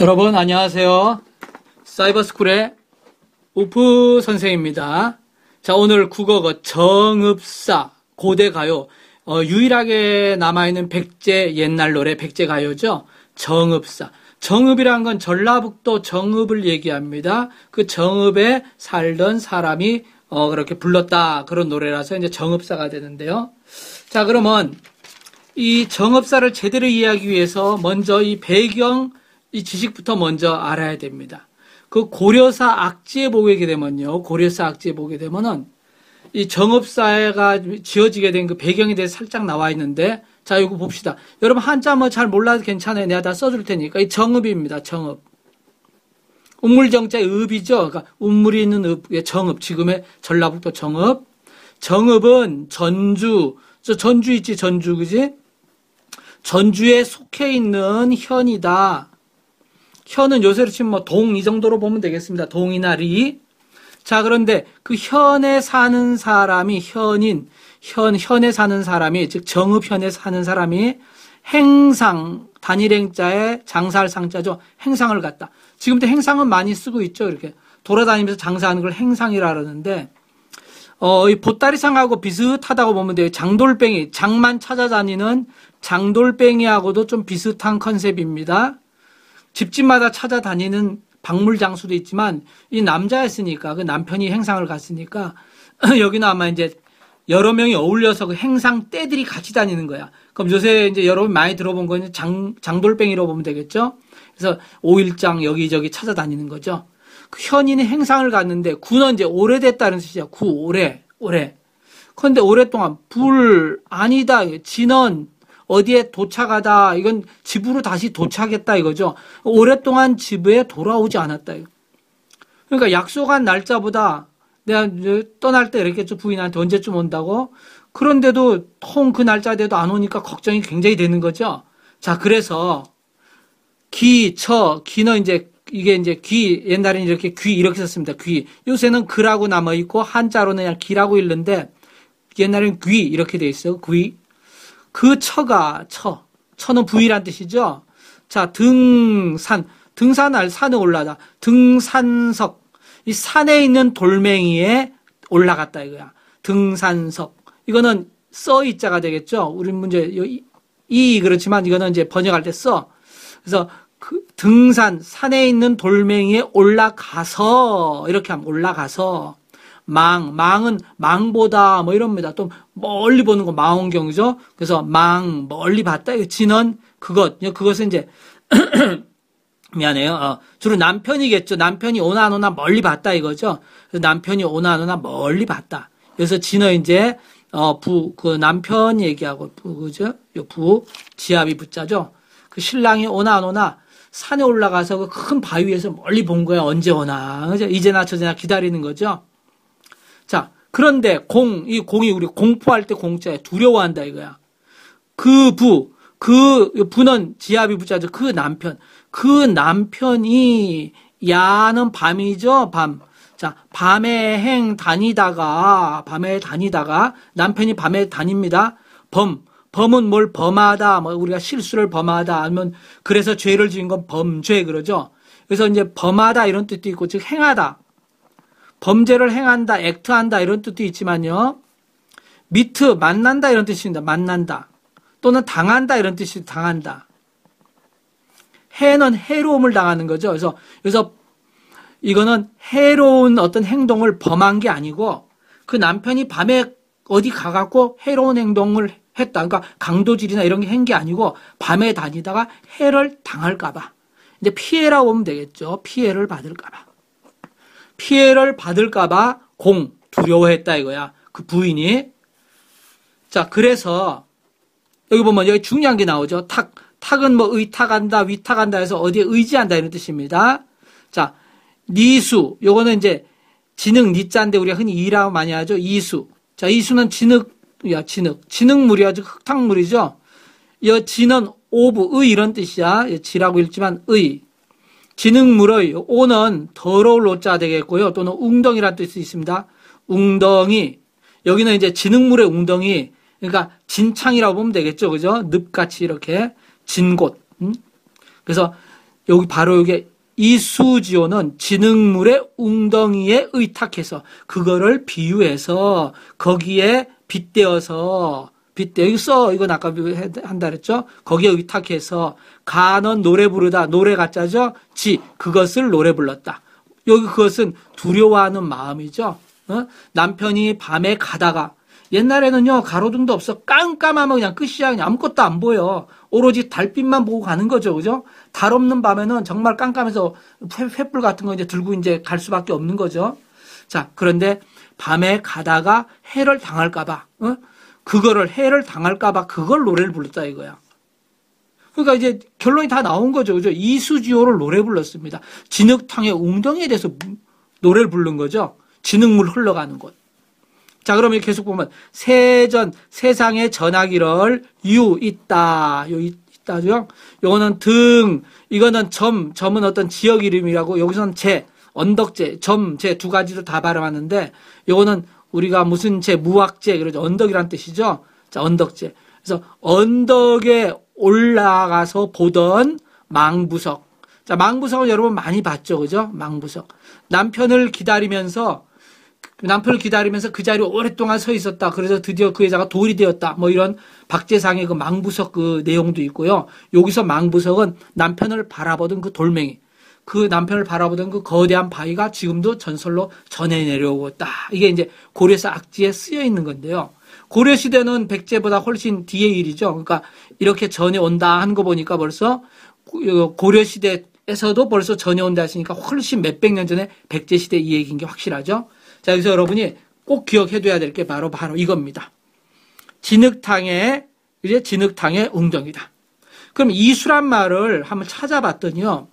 여러분 안녕하세요. 사이버스쿨의 우프 선생입니다. 자, 오늘 국어가 정읍사 고대가요, 유일하게 남아있는 백제 옛날 노래 백제가요죠. 정읍사. 정읍이란 건 전라북도 정읍을 얘기합니다. 그 정읍에 살던 사람이 그렇게 불렀다, 그런 노래라서 이제 정읍사가 되는데요. 자, 그러면 이 정읍사를 제대로 이해하기 위해서 먼저 이 배경, 이 지식부터 먼저 알아야 됩니다. 그 고려사 악지에 보게 되면요, 고려사 악지에 보게 되면은 이 정읍사가 지어지게 된 그 배경에 대해서 살짝 나와 있는데, 자, 이거 봅시다. 여러분 한자 뭐 잘 몰라도 괜찮아요. 내가 다 써줄 테니까. 이 정읍입니다. 정읍. 운물정자의 읍이죠. 그러니까 운물이 있는 읍, 정읍. 지금의 전라북도 정읍. 정읍은 전주, 전주 있지, 전주, 그지? 전주에 속해 있는 현이다. 현은 요새로 치면 뭐 동, 이 정도로 보면 되겠습니다. 동이나 리. 자, 그런데 그 현에 사는 사람이 현에 사는 사람이, 즉 정읍현에 사는 사람이 행상, 단일행자에 장사할 상자죠. 행상을 갖다. 지금도 행상은 많이 쓰고 있죠. 이렇게 돌아다니면서 장사하는 걸 행상이라 그러는데, 이 보따리상하고 비슷하다고 보면 돼요. 장돌뱅이, 장만 찾아다니는 장돌뱅이하고도 좀 비슷한 컨셉입니다. 집집마다 찾아다니는 박물장수도 있지만, 이 남자였으니까, 그 남편이 행상을 갔으니까, 여기는 아마 이제 여러 명이 어울려서 그 행상 떼들이 같이 다니는 거야. 그럼 요새 이제 여러분 많이 들어본 거는 장돌뱅이라고 보면 되겠죠? 그래서 5일장 여기저기 찾아다니는 거죠. 그 현인이 행상을 갔는데, 구는 이제 오래됐다는 뜻이야. 구, 오래. 그런데 오랫동안, 아니다, 진언, 어디에 도착하다, 이건 집으로 다시 도착했다 이거죠. 오랫동안 집에 돌아오지 않았다. 그러니까 약속한 날짜보다 내가 떠날 때 이렇게 부인한테 언제쯤 온다고, 그런데도 통 그 날짜 돼도 안 오니까 걱정이 굉장히 되는 거죠. 자, 그래서 기는 이제 이게 이제 옛날에는 이렇게 이렇게 썼습니다. 요새는 그라고 남아 있고 한자로는 그냥 기라고 읽는데, 옛날에는 이렇게 돼 있어요. 그 처는 부위란 뜻이죠. 자, 등산할 산에 올라다. 등산석. 이 산에 있는 돌멩이에 올라갔다 이거야. 등산석. 이거는 써이자가 되겠죠. 우리 문제 그렇지만 이거는 이제 번역할 때 써. 그래서 그 산에 있는 돌멩이에 올라가서, 이렇게 하면 올라가서. 망은 망보다 뭐 이럽니다. 또 멀리 보는 거 망원경이죠. 그래서 멀리 봤다. 진언 그것은 이제 미안해요. 주로 남편이겠죠. 남편이 오나 안 오나 멀리 봤다 이거죠. 그래서 남편이 오나 안 오나 멀리 봤다. 그래서 진언 이제 그 남편 얘기하고 그죠? 지압이 부자죠. 그 신랑이 오나 안 오나 산에 올라가서 그 큰 바위 위에서 멀리 본 거야. 언제 오나. 그죠? 이제나 저제나 기다리는 거죠. 자, 그런데 이 공이 우리 공포할 때 공자에 두려워한다 이거야. 그 부는 지압이 부자죠. 그 남편이, 야는 밤이죠, 밤. 자, 밤에 다니다가, 남편이 밤에 다닙니다. 범은 뭘 범하다, 뭐 우리가 실수를 범하다, 아니면 그래서 죄를 지은 건 범죄 그러죠. 그래서 이제 범하다 이런 뜻도 있고, 즉 행하다. 범죄를 행한다, 액트한다 이런 뜻도 있지만요. 만난다 이런 뜻입니다. 만난다. 또는 당한다 이런 뜻이 당한다. 해는 해로움을 당하는 거죠. 그래서 이거는 해로운 어떤 행동을 범한 게 아니고, 그 남편이 밤에 어디 가갖고 해로운 행동을 했다. 그러니까 강도질이나 이런 게 한 게 아니고, 밤에 다니다가 해를 당할까봐. 이제 피해라고 보면 되겠죠. 피해를 받을까봐. 두려워했다 이거야. 그 부인이. 자, 그래서 여기 보면 여기 중요한 게 나오죠. 탁은 뭐 의탁한다, 위탁한다 해서 어디에 의지한다 이런 뜻입니다. 자, 니수. 요거는 이제 진흙 니자인데 우리가 흔히 이라고 많이 하죠. 이수. 자, 이수는 진흙물이야. 즉 흙탕물이죠. 이 진은 오브, 이런 뜻이야. 지라고 읽지만 진흙물의 오는 더러울 오자 되겠고요. 또는 웅덩이라는 뜻이 있습니다. 웅덩이. 여기는 이제 진흙물의 웅덩이. 그러니까 진창이라고 보면 되겠죠. 그죠? 늪같이 이렇게 진곳. 그래서 여기 바로 이게 이수지오는 진흙물의 웅덩이에 의탁해서 그거를 비유해서 거기에 빗대어서 여기 써 이건 아까 한다 그랬죠. 거기에 의탁해서 가는 노래 부르다 노래 가짜죠. 그것을 노래 불렀다. 여기 그것은 두려워하는 마음이죠. 남편이 밤에 가다가 옛날에는요 가로등도 없어 깜깜하면 그냥 끝이야. 그냥 아무것도 안 보여. 오로지 달빛만 보고 가는 거죠. 그죠? 달 없는 밤에는 정말 깜깜해서 횃불 같은 거 이제 들고 이제 갈 수밖에 없는 거죠. 자, 그런데 밤에 가다가 해를 당할까봐, 해를 당할까봐 그걸 노래를 불렀다 이거야. 그러니까 이제 결론이 다 나온 거죠. 그죠? 이수지오를 노래 불렀습니다. 진흙탕의 웅덩이에 대해서 노래를 부른 거죠. 진흙물 흘러가는 곳. 자, 그러면 계속 보면 세상에 전하기를 있다. 있다죠. 요거는 이거는 점은 어떤 지역 이름이라고 여기서는 언덕제, 제 두 가지로 다 발음하는데 요거는 우리가 무슨 무악제 그러죠. 언덕이란 뜻이죠. 자, 언덕제. 그래서 언덕에 올라가서 보던 망부석. 자, 망부석은 여러분 많이 봤죠. 그죠? 망부석. 남편을 기다리면서 그 자리에 오랫동안 서 있었다. 그래서 드디어 그 여자가 돌이 되었다. 뭐 이런 박재상의 그 망부석 그 내용도 있고요. 여기서 망부석은 남편을 바라보던 그 돌멩이. 그 남편을 바라보던 그 거대한 바위가 지금도 전설로 전해 내려오고 있다. 이게 이제 고려사 악지에 쓰여 있는 건데요. 고려시대는 백제보다 훨씬 뒤의 일이죠. 그러니까 이렇게 전해온다 하는 거 보니까 벌써 고려시대에서도 벌써 전해온다 했으니까 훨씬 몇백 년 전에 백제시대 이 얘기인 게 확실하죠. 자, 여기서 여러분이 꼭 기억해둬야 될 게 바로 이겁니다. 진흙탕의 웅덩이다. 그럼 이수란 말을 한번 찾아봤더니요.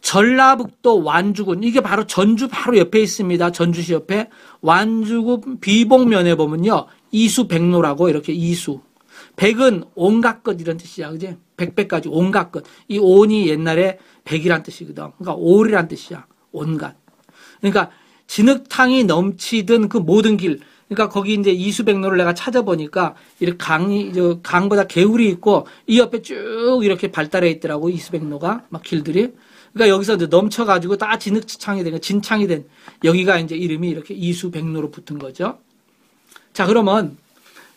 전라북도 완주군, 이게 바로 전주 바로 옆에 있습니다. 전주시 옆에 완주군 비봉면에 보면요. 이수백로라고 이렇게 이수. 백은 온갖 것 이런 뜻이야. 그지? 백백까지 온갖 것. 이 온이 옛날에 백이란 뜻이거든. 그러니까 올이란 뜻이야. 온갖. 그러니까 진흙탕이 넘치던 그 모든 길. 그러니까 거기 이제 이수백로를 내가 찾아보니까 이렇게 강보다 개울이 있고 이 옆에 쭉 이렇게 발달해 있더라고. 이수백로가 막 길들이. 그러니까 여기서 이제 넘쳐가지고 다 진창이 된 여기가 이제 이름이 이렇게 이수백로로 붙은 거죠. 자, 그러면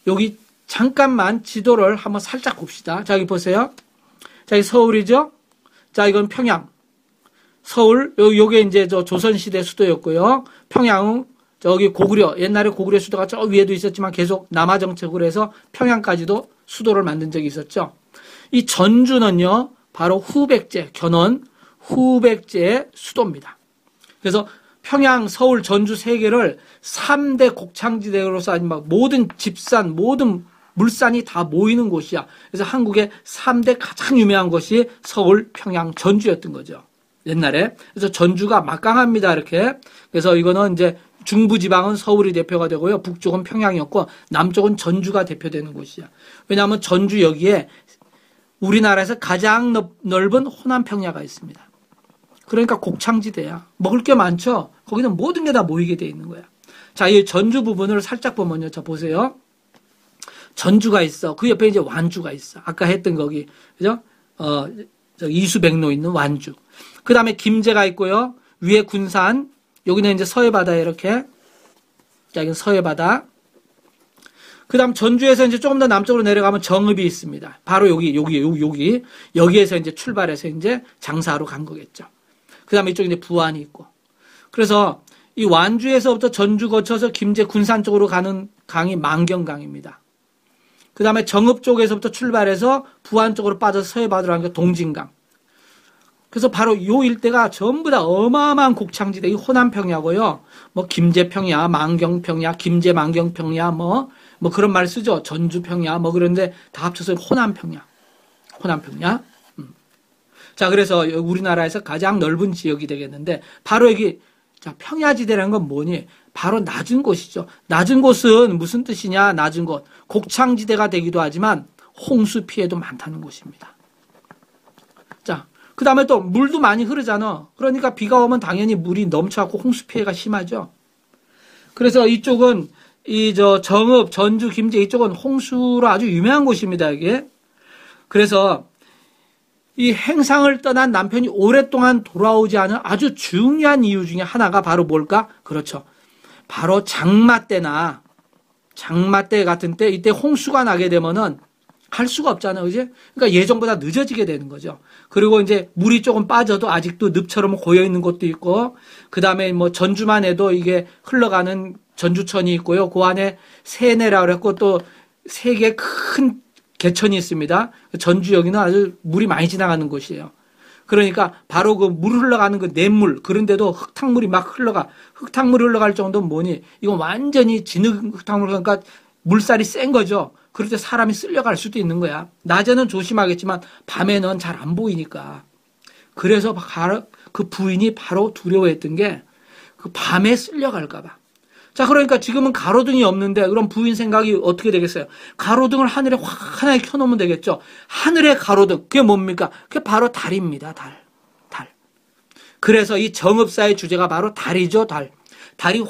여기 잠깐만 지도를 한번 살짝 봅시다. 자, 여기 보세요. 자, 이 서울이죠? 자, 이건 평양. 서울, 요게 이제 조선시대 수도였고요. 평양은 저기 고구려, 옛날에 고구려 수도가 저 위에도 있었지만 계속 남하 정책으로 해서 평양까지도 수도를 만든 적이 있었죠. 이 전주는요, 바로 후백제, 견훤, 후백제의 수도입니다. 그래서 평양, 서울, 전주 세 개를 3대 곡창지대로서 아니면 모든 집산, 모든 물산이 다 모이는 곳이야. 그래서 한국의 3대 가장 유명한 곳이 서울, 평양, 전주였던 거죠. 옛날에. 그래서 전주가 막강합니다. 이렇게. 그래서 이거는 이제 중부지방은 서울이 대표가 되고요. 북쪽은 평양이었고 남쪽은 전주가 대표되는 곳이야. 왜냐하면 전주 여기에 우리나라에서 가장 넓은 호남평야가 있습니다. 그러니까 곡창지대야. 먹을 게 많죠. 거기는 모든 게 다 모이게 돼 있는 거야. 자, 이 전주 부분을 살짝 보면요. 자, 보세요. 전주가 있어. 그 옆에 이제 완주가 있어. 아까 했던 거기. 그죠? 이수백로 있는 완주. 그 다음에 김제가 있고요. 위에 군산. 여기는 이제 서해바다에 이렇게. 자, 여기는 서해바다. 그 다음 전주에서 이제 조금 더 남쪽으로 내려가면 정읍이 있습니다. 바로 여기. 여기에서 이제 출발해서 이제 장사하러 간 거겠죠. 그 다음에 이쪽에 이제 부안이 있고. 그래서 이 완주에서부터 전주 거쳐서 김제 군산 쪽으로 가는 강이 만경강입니다. 그 다음에 정읍 쪽에서부터 출발해서 부안 쪽으로 빠져서 서해바다로 가는 게 동진강. 그래서 바로 요 일대가 전부 다 어마어마한 곡창지대, 이 호남평야고요. 뭐 김제평야, 만경평야, 김제 만경평야, 뭐 그런 말 쓰죠. 전주평야, 뭐 그런데 다 합쳐서 호남평야. 자, 그래서 우리나라에서 가장 넓은 지역이 되겠는데, 바로 여기, 자, 평야지대라는 건 뭐니? 바로 낮은 곳이죠. 낮은 곳은 무슨 뜻이냐? 낮은 곳. 곡창지대가 되기도 하지만 홍수 피해도 많다는 곳입니다. 자, 그 다음에 또 물도 많이 흐르잖아. 그러니까 비가 오면 당연히 물이 넘쳐갖고 홍수 피해가 심하죠. 그래서 이쪽은 정읍, 전주, 김제 이쪽은 홍수로 아주 유명한 곳입니다. 이게. 그래서 이 행상을 떠난 남편이 오랫동안 돌아오지 않은 아주 중요한 이유 중에 하나가 바로 뭘까? 그렇죠. 바로 장마 때 같은 때 이때 홍수가 나게 되면은 갈 수가 없잖아요. 그지? 그러니까 예정보다 늦어지게 되는 거죠. 그리고 이제 물이 조금 빠져도 아직도 늪처럼 고여 있는 곳도 있고, 그 다음에 뭐 전주만 해도 이게 흘러가는 전주천이 있고요. 그 안에 세내라고 그랬고 또 세 개 큰 개천이 있습니다. 전주 여기는 아주 물이 많이 지나가는 곳이에요. 그러니까 바로 그 물 흘러가는 그 냇물, 그런데도 흙탕물이 막 흙탕물이 흘러갈 정도는 뭐니? 이건 완전히 진흙 흙탕물, 그러니까 물살이 센 거죠. 그럴 때 사람이 쓸려갈 수도 있는 거야. 낮에는 조심하겠지만 밤에는 잘 안 보이니까. 그래서 그 부인이 바로 두려워했던 게 그 밤에 쓸려갈까 봐. 자, 그러니까 지금은 가로등이 없는데 그럼 부인 생각이 어떻게 되겠어요? 가로등을 하늘에 환하게 켜놓으면 되겠죠. 하늘의 가로등, 그게 뭡니까? 그게 바로 달입니다. 달. 그래서 이 정읍사의 주제가 바로 달이죠. 달이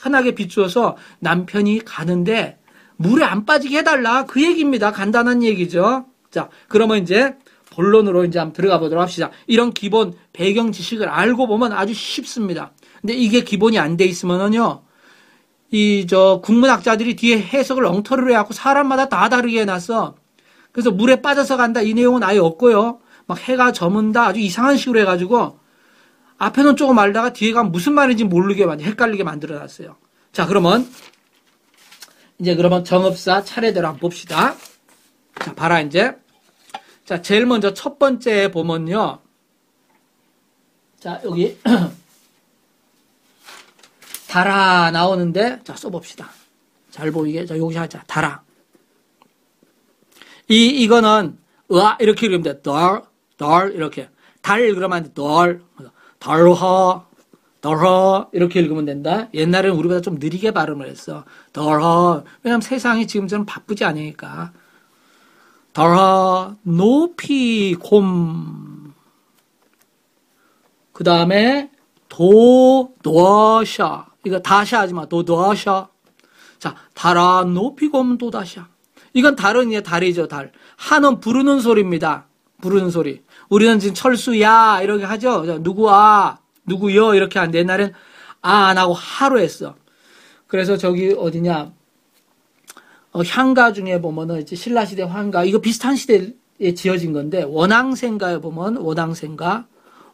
환하게 비추어서 남편이 가는데 물에 안 빠지게 해달라, 그 얘기입니다. 간단한 얘기죠. 자, 그러면 이제 본론으로 이제 한번 들어가 보도록 합시다. 이런 기본 배경 지식을 알고 보면 아주 쉽습니다. 근데 이게 기본이 안 돼 있으면은요, 국문학자들이 뒤에 해석을 엉터리로 해갖고 사람마다 다 다르게 해놨어. 그래서 물에 빠져서 간다, 이 내용은 아예 없고요. 막 해가 저문다, 아주 이상한 식으로 해가지고 앞에는 조금 알다가 뒤에 가면 무슨 말인지 모르게 헷갈리게 만들어놨어요. 자, 그러면 정읍사 차례대로 한번 봅시다. 자, 봐라, 이제. 자, 제일 먼저 첫 번째 보면요. 자, 여기. 달아 나오는데, 자, 써봅시다. 잘 보이게. 자, 여기 하자. 달아. 이거는, 이렇게 읽으면 돼. 덜, 이렇게. 달, 그러면 안 돼. 덜허, 이렇게 읽으면 된다. 옛날에는 우리보다 좀 느리게 발음을 했어. 덜허. 왜냐면 세상이 지금처럼 바쁘지 않으니까. 덜허, 높이, 곰. 그 다음에, 도샤. 이거 다샤 하지 마. 도샤. 자, 달아, 높이, 곰, 도다샤. 이건 달은 이제 달이죠, 달. 하는 부르는 소리입니다. 부르는 소리. 우리는 지금 철수야, 이렇게 하죠. 누구야, 누구요, 이렇게 하는데 옛날엔 안 하고 하로 했어. 그래서 저기 어디냐, 향가 중에 보면은 이제 신라시대 향가, 이거 비슷한 시대에 지어진 건데, 원왕생가에 보면 원왕생가,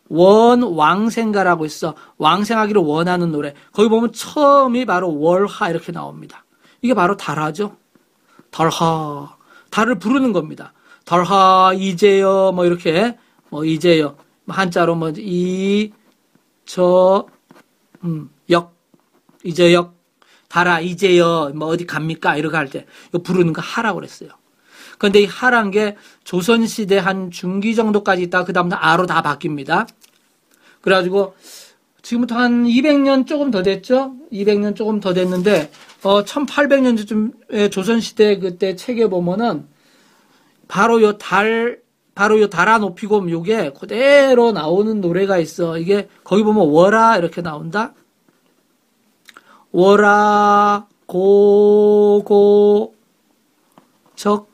원왕생가라고 있어. 왕생하기를 원하는 노래. 거기 보면 처음이 바로 월하 이렇게 나옵니다. 이게 바로 달하죠. 달하. 달을 부르는 겁니다. 달하, 이제여, 뭐 이렇게, 이제여. 한자로 역. 이제역. 달아, 이제여, 어디 갑니까? 이렇게 할 때, 이거 부르는 거 하라고 그랬어요. 그런데 이 하란 게 조선시대 한 중기 정도까지 있다가 그 다음부터 아로 다 바뀝니다. 그래가지고 지금부터 한 200년 조금 더 됐죠? 200년 조금 더 됐는데 1800년쯤에 조선시대 그때 책에 보면은 바로 요 달아 높이고 요게 그대로 나오는 노래가 있어. 이게 거기 보면 월아 이렇게 나온다. 월아 고고 적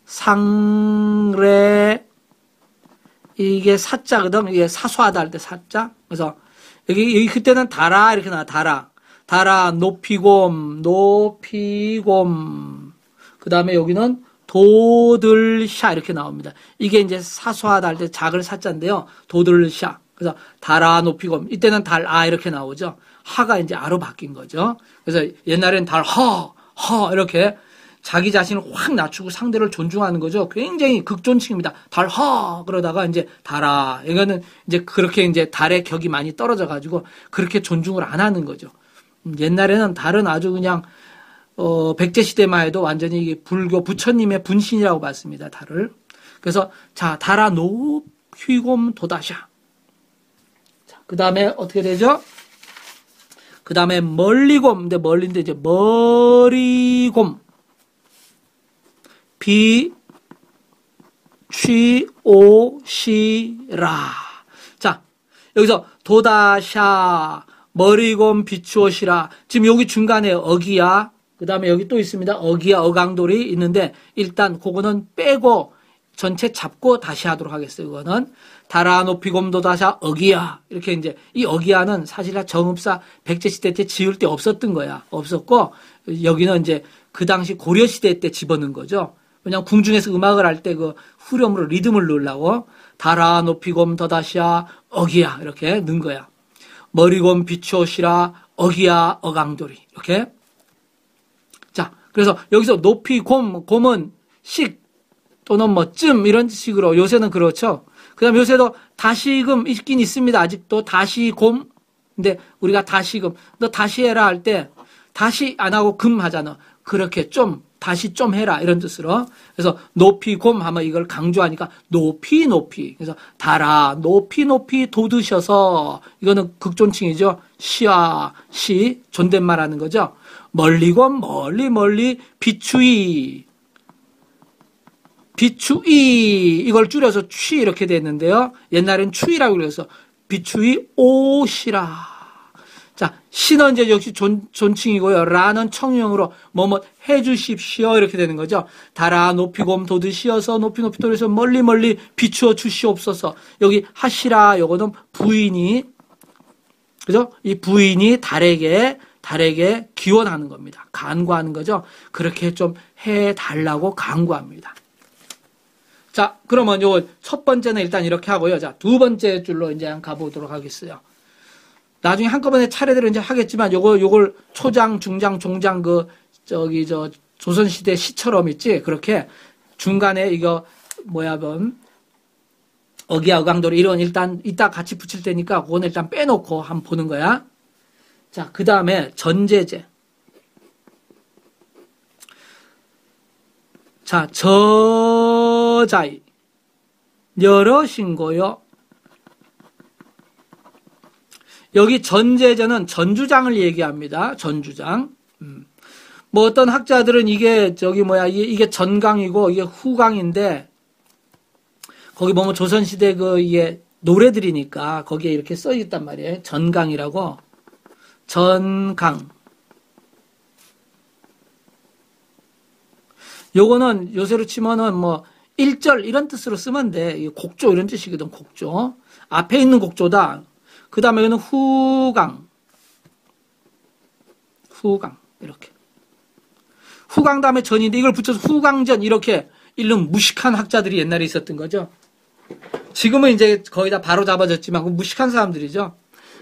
상래, 이게 사자거든. 이게 사수하다 할 때 사자. 그래서 여기 그때는 달아 이렇게 나와. 달아 높이곰. 그 다음에 여기는 도들샤 이렇게 나옵니다. 이게 이제 사수하다 할 때 작을 사자인데요. 도들샤. 그래서 달아 높이곰. 이때는 달아 이렇게 나오죠. 하가 이제 아로 바뀐 거죠. 그래서 옛날엔 달허 이렇게 자기 자신을 확 낮추고 상대를 존중하는 거죠. 굉장히 극존칭입니다. 달하 그러다가 이제 달아. 이거는 이제 그렇게 이제 달의 격이 많이 떨어져 가지고 그렇게 존중을 안 하는 거죠. 옛날에는 달은 아주 그냥 백제 시대만 해도 완전히 이게 불교 부처님의 분신이라고 봤습니다. 달을. 그래서 자, 달아 높이곰 도다샤. 자, 그다음에 어떻게 되죠? 그다음에 멀리곰. 근데 멀리인데 이제 머리곰. 비취오시라. 자, 여기서 도다샤, 머리곰 비추오시라. 지금 여기 중간에 어기야. 그 다음에 여기 또 있습니다. 어기야, 어강돌이 있는데 일단 그거는 빼고 전체 잡고 다시 하도록 하겠어요. 이거는 달아 높이 곰도 다샤 어기야. 이렇게 이제 이 어기야는 사실 정읍사 백제시대 때 지을 때 없었던 거야. 없었고 여기는 이제 그 당시 고려시대 때 집어넣은 거죠. 왜냐면 궁중에서 음악을 할 때 그 후렴으로 리듬을 넣으려고 달아 높이 곰도 다샤 어기야 이렇게 넣은 거야. 머리곰 비추오시라 어기야 어강돌이 이렇게. 자, 그래서 여기서 높이 곰은 식 또는 뭐 쯤 이런 식으로 요새는 그렇죠. 그다음에 요새도 다시금 있긴 있습니다. 아직도 다시곰. 근데 우리가 다시금 너 다시 해라 할 때 다시 안 하고 금 하잖아. 그렇게 좀 다시 좀 해라 이런 뜻으로. 그래서 높이 곰 하면 이걸 강조하니까 높이 그래서 달아 높이 돋으셔서 이거는 극존칭이죠. 시와 시 존댓말 하는 거죠. 멀리 곰 멀리 비추이 이걸 줄여서 취 이렇게 됐는데요. 옛날엔 추이라고 그래서 비추이 오시라. 자, 시는 이제 역시 존칭이고요. 라는 청유형으로 뭐뭐 해주십시오 이렇게 되는 거죠. 달아 높이 곰 돋으시어서 높이 돋으셔서 멀리 비추어 주시옵소서. 여기 하시라 요거는 부인이 그죠? 이 부인이 달에게 기원하는 겁니다. 간구하는 거죠. 그렇게 좀 해달라고 간구합니다. 자, 그러면 요 첫 번째는 일단 이렇게 하고요. 자, 두 번째 줄로 이제 한번 가보도록 하겠어요. 나중에 한꺼번에 차례대로 이제 하겠지만 요걸 초장, 중장, 종장 조선시대 시처럼 있지. 그렇게 중간에 이거 어기야, 어강돌이 이런 일단 이따 같이 붙일 테니까 그건 일단 빼놓고 한번 보는 거야. 자, 그 다음에 전제제. 자, 저자이. 여러 신고요. 여기 전제제는 전주장을 얘기합니다. 전주장. 뭐 어떤 학자들은 이게 이게 전강이고 이게 후강인데 거기 보면 조선시대 이게 노래들이니까 거기에 이렇게 써 있단 말이에요. 전강이라고. 전강. 요거는 요새로 치면은 뭐 1절 이런 뜻으로 쓰면 돼. 곡조 이런 뜻이거든. 곡조. 앞에 있는 곡조다. 그 다음에 이거는 후강 이렇게. 후강 다음에 전인데 이걸 붙여서 후강전 이렇게 읽는 무식한 학자들이 옛날에 있었던 거죠. 지금은 이제 거의 다 바로 잡아졌지만 무식한 사람들이죠.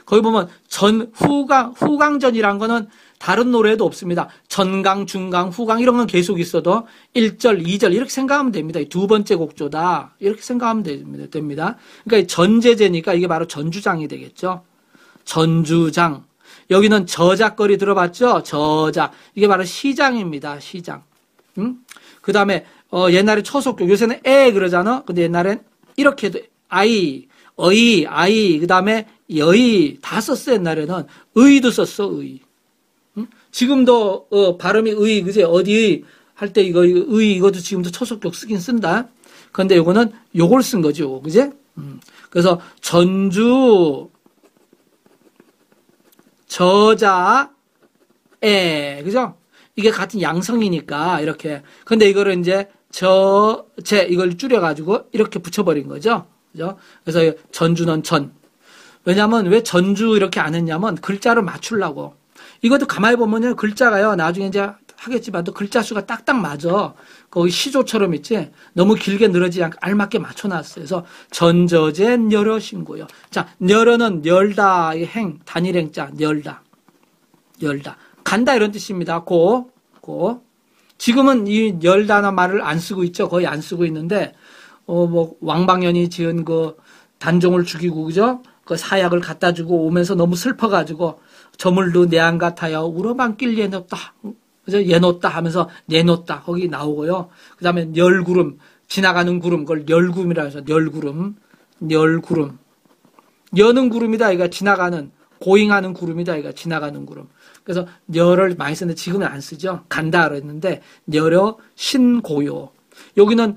거기 보면 후강전이란 거는 다른 노래에도 없습니다. 전강, 중강, 후강 이런 건 계속 있어도 1절, 2절 이렇게 생각하면 됩니다. 두 번째 곡조다. 이렇게 생각하면 됩니다. 그러니까 전제제니까 이게 바로 전주장이 되겠죠. 전주장. 여기는 저작거리 들어봤죠? 저작. 이게 바로 시장입니다. 시장. 그 다음에 옛날에 초속격. 요새는 에 그러잖아. 근데 옛날엔 이렇게도 아이, 어이, 아이, 그 다음에 여의 다 썼어. 옛날에는 의도 썼어. 의. 지금도 발음이 의, 그지? 어디 할 때 이것도 지금도 초속격 쓰긴 쓴다. 그런데 요거는 요걸 쓴 거죠, 그지? 그래서 전주 저자에, 그죠? 이게 같은 양성이니까 이렇게. 근데 이거를 이제 이걸 줄여가지고 이렇게 붙여버린 거죠, 그죠? 그래서 전주는 전. 왜냐면 왜 전주 이렇게 안 했냐면 글자를 맞추려고. 이것도 가만히 보면요, 글자가요, 나중에 이제 하겠지만 또 글자 수가 딱딱 맞아. 거기 시조처럼 있지? 너무 길게 늘어지지 않고 알맞게 맞춰놨어요. 그래서 전저제 여러 신고요. 자, 여러는 열다, 행, 단일행자, 열다. 간다 이런 뜻입니다. 고. 지금은 이 열다나 말을 안 쓰고 있죠. 거의 안 쓰고 있는데, 왕방연이 지은 단종을 죽이고, 그죠? 그 사약을 갖다 주고 오면서 너무 슬퍼가지고, 저물도 내안 같아요. 우러방길 예놓다. 그죠? 예놓다 하면서 내놓다. 거기 나오고요. 그 다음에 열구름. 지나가는 구름. 그걸 열구름이라 해서 열구름. 여는 구름이다. 이거 지나가는, 고잉하는 구름이다. 이거 지나가는 구름. 그래서 열을 많이 쓰는데 지금은 안 쓰죠. 간다 그랬는데, 여러 신고요. 여기는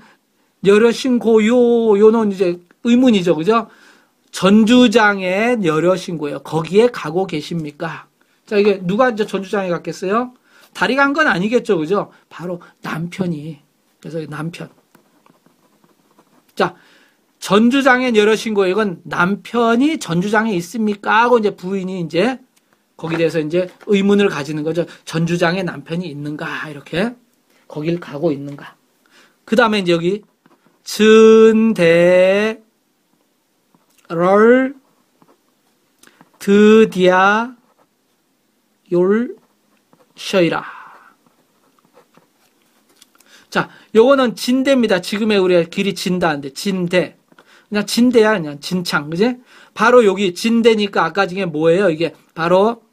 여러 신고요. 요는 이제 의문이죠. 그죠? 전주장에 여러 신고예요. 거기에 가고 계십니까? 자, 이게 누가 이제 전주장에 갔겠어요? 다리 간 건 아니겠죠, 그죠? 바로 남편이. 그래서 남편. 자, 전주장에 여러신고, 이건 남편이 전주장에 있습니까? 하고 이제 부인이 이제 거기에 대해서 이제 의문을 가지는 거죠. 전주장에 남편이 있는가? 이렇게. 거길 가고 있는가? 그 다음에 이제 여기 전대를 드디야 욜셔이라. 자, 요거는 진대입니다. 지금의 우리가 길이 진다는데, 진대. 그냥 진대야, 그냥 진창, 그지? 바로 여기 진대니까 아까 중에 뭐예요? 이게 바로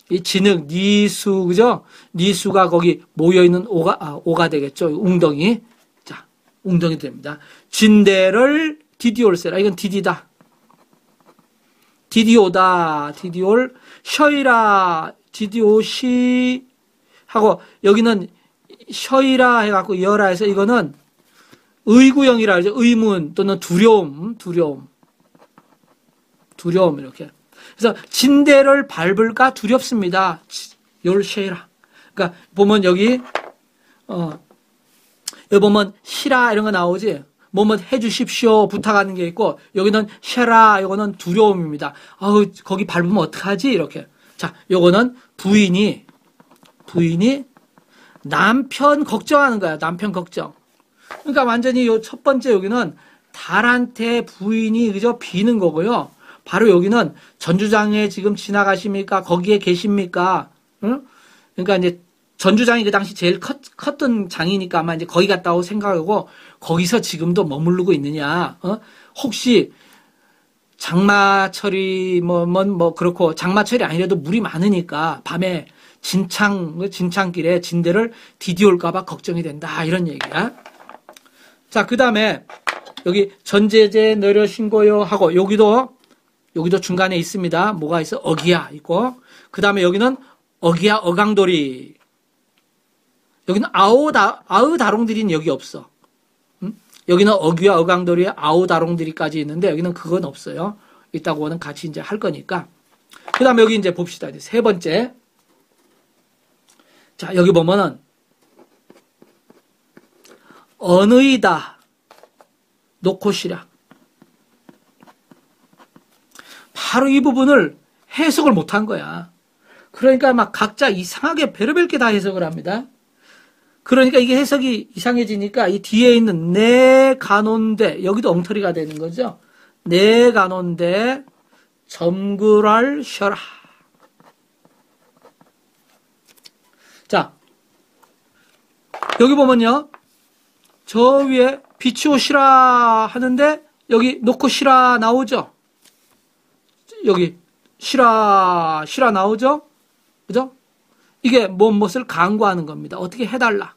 이 진흙, 니수, 그죠? 니수가 거기 모여있는 오가 되겠죠? 웅덩이. 자, 웅덩이 됩니다. 진대를 디디올세라. 이건 디디다. 디디오다. 디디올, 셔이라. 디디오시. 하고, 여기는 셔이라 해갖고 여라 해서 이거는 의구형이라 하죠. 의문 또는 두려움 이렇게. 그래서 진대를 밟을까 두렵습니다. 열쉐라. 그러니까 보면 여기 보면 시라 이런 거 나오지. 뭐뭐 해주십시오 부탁하는 게 있고 여기는 쉐라 이거는 두려움입니다. 아우 거기 밟으면 어떡하지 이렇게. 자, 요거는 부인이 남편 걱정하는 거야. 남편 걱정. 그러니까 완전히 요 첫 번째 여기는 달한테 부인이 그저 비는 거고요. 바로 여기는 전주장에 지금 지나가십니까? 거기에 계십니까? 응? 그러니까 이제 전주장이 그 당시 제일 컸던 장이니까 아마 이제 거기 갔다고 생각하고 거기서 지금도 머무르고 있느냐? 혹시 장마철이 뭐 그렇고 장마철이 아니라도 물이 많으니까 밤에 진창길에 진대를 디디올까봐 걱정이 된다 이런 얘기야. 자, 그 다음에 여기 전제제 내려신고요 하고 여기도 중간에 있습니다. 뭐가 있어? 어기야 있고 그 다음에 여기는 어기야 어강돌이. 여기는 아우다롱들이는 여기 없어. 여기는 어기야 어강돌이에 아우다롱들이까지 있는데 여기는 그건 없어요. 이따고는 같이 이제 할 거니까. 그 다음에 여기 이제 봅시다. 이제 세 번째. 자, 여기 보면은 언의다 놓고시라. 바로 이 부분을 해석을 못한 거야. 그러니까 막 각자 이상하게 별의별 게 다 해석을 합니다. 그러니까 이게 해석이 이상해지니까 이 뒤에 있는 내 가논데 여기도 엉터리가 되는 거죠. 내 가논데 점굴할 셔라. 자, 여기 보면요. 저 위에 비치오시라 하는데 여기 놓고 시라 나오죠. 여기 시라 나오죠. 그죠? 이게 무엇을 강구하는 겁니다. 어떻게 해달라.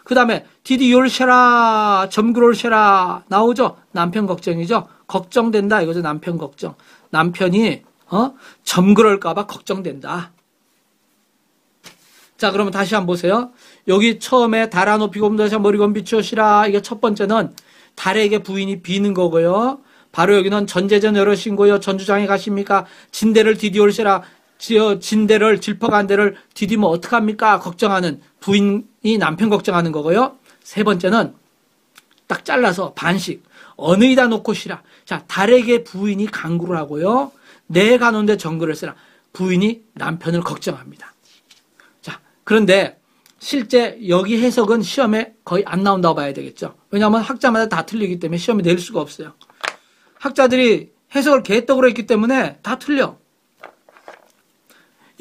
그 다음에 디디올쉐라 점그롤쉐라 나오죠. 남편 걱정이죠. 걱정된다 이거죠. 남편 걱정. 남편이 점그럴까봐 걱정된다. 자, 그러면 다시 한번 보세요. 여기 처음에 달아 높이고 봄다시 머리건 비추시라. 이게 첫 번째는 달에게 부인이 비는 거고요. 바로 여기는 전제전 여러신고요. 전주장에 가십니까? 진대를 디디올세라. 진대를 질퍽한 데를 디디면 어떡합니까? 걱정하는 부인이 남편 걱정하는 거고요. 세 번째는 딱 잘라서 반씩 어느이다 놓고 시라. 자, 달에게 부인이 강구를 하고요. 내 가논데 정글을 쓰라. 부인이 남편을 걱정합니다. 자, 그런데 실제 여기 해석은 시험에 거의 안 나온다고 봐야 되겠죠. 왜냐하면 학자마다 다 틀리기 때문에 시험에 낼 수가 없어요. 학자들이 해석을 개떡으로 했기 때문에 다 틀려.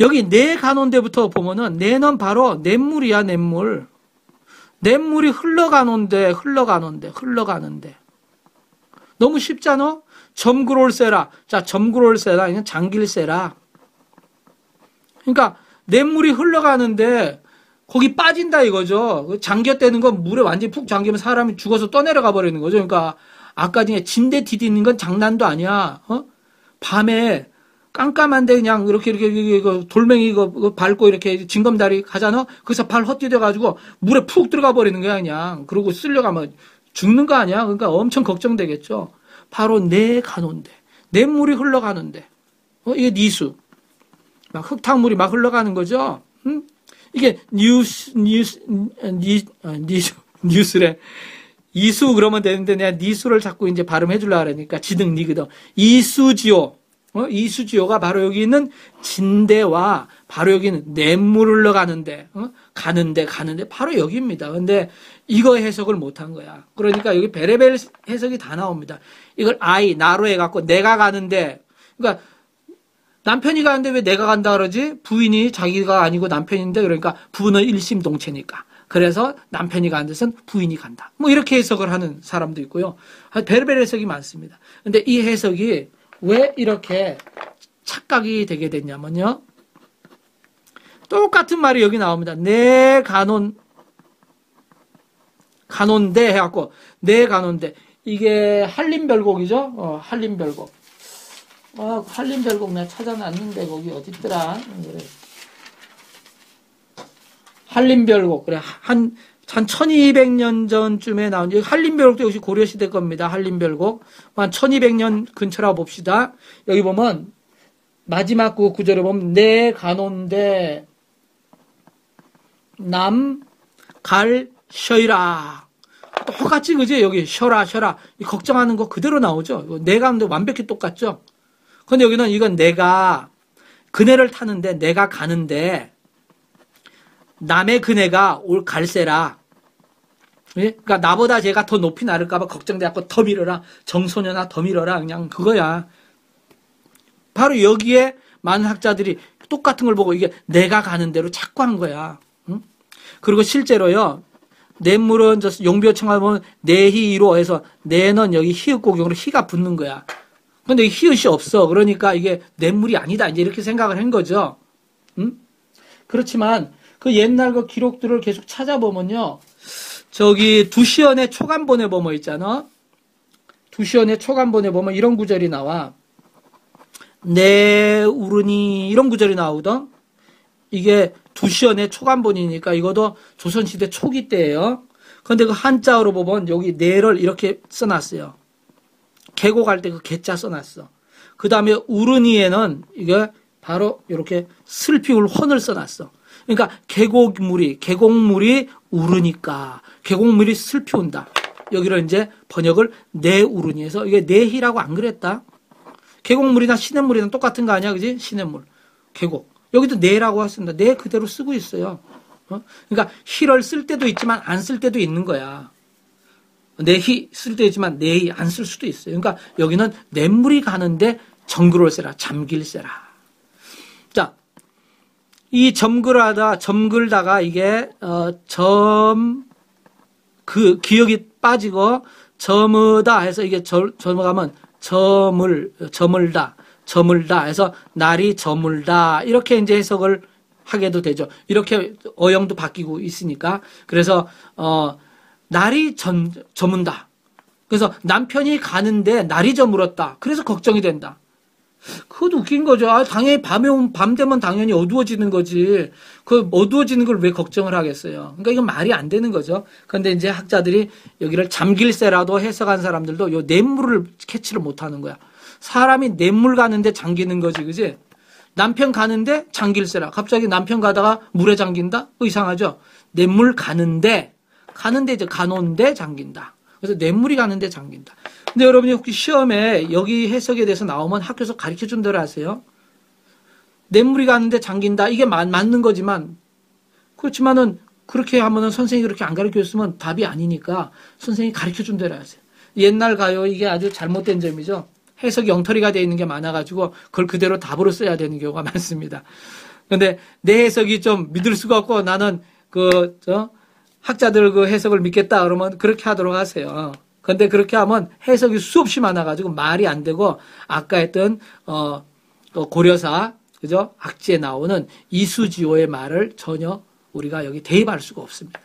여기 내 가논데부터 보면은 내는 바로 냇물이야, 냇물. 냇물이 흘러가는데. 너무 쉽잖아? 점그롤세라. 자, 점그롤세라. 이건 장길세라. 그러니까 냇물이 흘러가는데 거기 빠진다 이거죠. 잠겼다는 건 물에 완전히 푹 잠기면 사람이 죽어서 떠내려가 버리는 거죠. 그러니까 아까 전에 진대 디디는 건 장난도 아니야. 밤에 깜깜한데 그냥 이렇게 돌멩이 이거 밟고 이렇게 징검다리 가잖아. 거기서 발 헛디뎌가지고 물에 푹 들어가 버리는 거야 그냥. 그러고 쓸려가면 죽는 거 아니야. 그러니까 엄청 걱정되겠죠. 바로 내 가논데 냇물이 흘러가는데 이게 니수 막 흙탕물이 막 흘러가는 거죠. 이게 뉴스래. 이수 그러면 되는데 내가 니수를 자꾸 이제 발음해 주려고 그러니까 지등 니거든. 이수지오. 이수지오가 바로 여기 있는 진대와 바로 여기 있는 냇물을 가는데, 가는데 바로 여기입니다. 근데 이거 해석을 못한 거야. 그러니까 여기 베레벨 해석이 다 나옵니다. 이걸 나로 해갖고 내가 가는데, 그러니까 남편이 가는데 왜 내가 간다 그러지? 부인이 자기가 아니고 남편인데, 그러니까 부부는 일심동체니까. 그래서 남편이 가는 데선 부인이 간다. 뭐 이렇게 해석을 하는 사람도 있고요. 베레벨 해석이 많습니다. 근데 이 해석이 왜 이렇게 착각이 되게 됐냐면요. 똑같은 말이 여기 나옵니다. 내 가논데 해갖고 내 가논데 이게 한림별곡이죠. 한림별곡. 한림별곡 내가 찾아놨는데 거기 어디 있더라. 그래. 한림별곡 그래 한 1200년 전쯤에 나온 한림별곡도 역시 고려시대 겁니다. 한림별곡 한 1200년 근처라고 봅시다. 여기 보면 마지막 그 구절에 보면 내 가논데 남 갈 쉬어라. 똑같이 그지? 여기 쉬어라 걱정하는 거 그대로 나오죠. 내 가는데 완벽히 똑같죠. 근데 여기는 이건 내가 그네를 타는데 내가 가는데 남의 그네가 올 갈세라. 예? 그러니까 나보다 제가 더 높이 나를까봐 걱정돼갖고 더 밀어라. 정소녀나 더 밀어라. 그냥 그거야. 바로 여기에 많은 학자들이 똑같은 걸 보고 이게 내가 가는 대로 자꾸 한 거야. 응? 그리고 실제로요. 냇물은 용비어청을 보면 내희로 해서 내는 여기 히읗고경으로 희가 붙는 거야. 근데 히읗이 없어. 그러니까 이게 냇물이 아니다. 이제 이렇게 생각을 한 거죠. 응? 그렇지만 그 옛날 그 기록들을 계속 찾아보면요. 저기 두시연의 초간본에 보면 있잖아. 두시연의 초간본에 보면 이런 구절이 나와. 내 우르니 이런 구절이 나오던. 이게 두시연의 초간본이니까 이것도 조선시대 초기 때예요. 그런데 그 한자어로 보면 여기 내를 이렇게 써놨어요. 계곡할 때 그 개자 써놨어. 그 다음에 우르니에는 이게 바로 이렇게 슬피울 혼을 써놨어. 그러니까 계곡물이 우르니까 계곡물이 슬피운다. 여기를 이제 번역을 내우르니에서 이게 내희라고 안 그랬다. 계곡물이나 시냇물이나 똑같은 거 아니야, 그지? 시냇물, 계곡. 여기도 내라고 했습니다. 내 그대로 쓰고 있어요. 그러니까 희를 쓸 때도 있지만 안 쓸 때도 있는 거야. 내희 쓸 때 있지만 내희 안 쓸 수도 있어요. 그러니까 여기는 냇물이 가는데 정글을세라, 잠길세라. 자. 이 점글다가 이게, 그 기억이 빠지고, 저무다 해서 이게 저무가면 저물다 해서 날이 저물다. 이렇게 이제 해석을 하게도 되죠. 이렇게 어형도 바뀌고 있으니까. 그래서, 날이 저문다. 그래서 남편이 가는데 날이 저물었다. 그래서 걱정이 된다. 그것도 웃긴 거죠. 당연히 밤 되면 당연히 어두워지는 거지. 그 어두워지는 걸 왜 걱정을 하겠어요. 그러니까 이건 말이 안 되는 거죠. 그런데 이제 학자들이 여기를 잠길새라도 해석한 사람들도 요 냇물을 캐치를 못 하는 거야. 사람이 냇물 가는데 잠기는 거지, 그지? 남편 가는데 잠길새라. 갑자기 남편 가다가 물에 잠긴다? 이상하죠? 냇물 가는데 이제 가놓은데 잠긴다. 그래서 냇물이 가는데 잠긴다. 근데 여러분이 혹시 시험에 여기 해석에 대해서 나오면 학교에서 가르쳐 준 대로 하세요. 냇물이 가는데 잠긴다. 이게 맞는 거지만, 그렇지만은 그렇게 하면은 선생님이 그렇게 안 가르쳐 줬으면 답이 아니니까 선생님이 가르쳐 준 대로 하세요. 옛날 가요, 이게 아주 잘못된 점이죠. 해석이 엉터리가 되어 있는 게 많아가지고 그걸 그대로 답으로 써야 되는 경우가 많습니다. 근데 내 해석이 좀 믿을 수가 없고 나는 학자들 그 해석을 믿겠다 그러면 그렇게 하도록 하세요. 근데 그렇게 하면 해석이 수없이 많아가지고 말이 안 되고 아까 했던 또 고려사 그죠 악지에 나오는 이수지오의 말을 전혀 우리가 여기 대입할 수가 없습니다.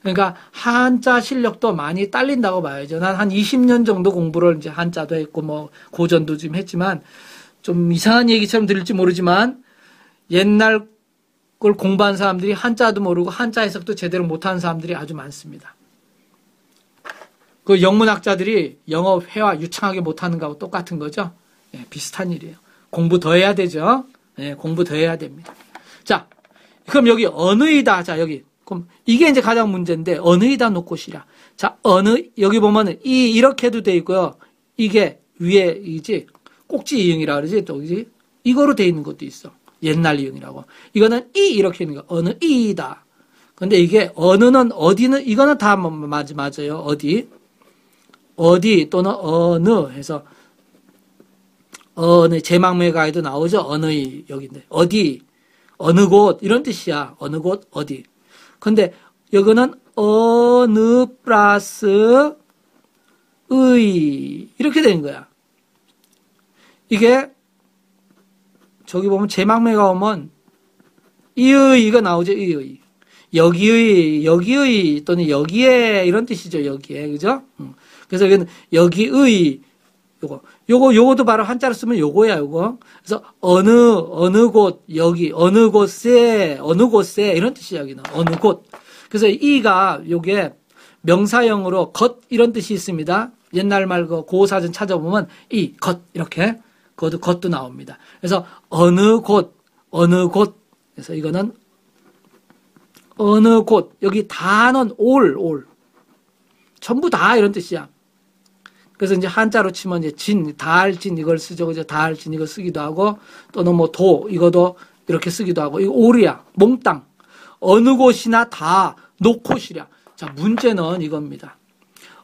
그러니까 한자 실력도 많이 딸린다고 봐야죠. 난 한 20년 정도 공부를 이제 한자도 했고 뭐 고전도 좀 했지만 좀 이상한 얘기처럼 들릴지 모르지만 옛날 걸 공부한 사람들이 한자도 모르고 한자 해석도 제대로 못하는 사람들이 아주 많습니다. 그 영문학자들이 영어 회화 유창하게 못하는 거하고 똑같은 거죠. 예, 비슷한 일이에요. 공부 더 해야 되죠. 예, 공부 더 해야 됩니다. 자, 그럼 여기 언의다. 자, 여기 그럼 이게 이제 가장 문제인데, 어느이다 놓고시랴. 자, 여기 보면은 이렇게 해도 돼 있고요. 이게 위에 이지 꼭지 이응이라 그러지, 또 그지? 이거로 돼 있는 것도 있어. 옛날 이응이라고. 이거는 이렇게 있는 거. 어느이다. 근데 이게 어느는 어디는 이거는 다 맞아요. 어디 또는 어느 해서 어느 제망매가에도 나오죠. 어느이 여기인데 어디 어느 곳 이런 뜻이야. 어느 곳 어디. 근데 여기는 어느 플러스 의 이렇게 되는 거야. 이게 저기 보면 제망매가 오면 이의가 나오죠. 이의. 여기의 또는 여기에 이런 뜻이죠. 여기에 그죠? 그래서 여기는 여기의 요거도 바로 한자로 쓰면 요거야. 요거. 그래서 어느 곳 여기 어느 곳에 이런 뜻이야. 여기는 어느 곳. 그래서 이가 요게 명사형으로 것 이런 뜻이 있습니다. 옛날 말 그 고사전 찾아보면 이 것 이렇게 그것도 나옵니다. 그래서 어느 곳 그래서 이거는 어느 곳 여기 다는 올 전부 다 이런 뜻이야. 그래서 이제 한자로 치면 이제 달진 이걸 쓰죠. 그죠? 달진 이거 쓰기도 하고 또는 뭐 이거도 이렇게 쓰기도 하고 이거 올이야. 몽땅 어느 곳이나 다 놓고시랴. 자, 문제는 이겁니다.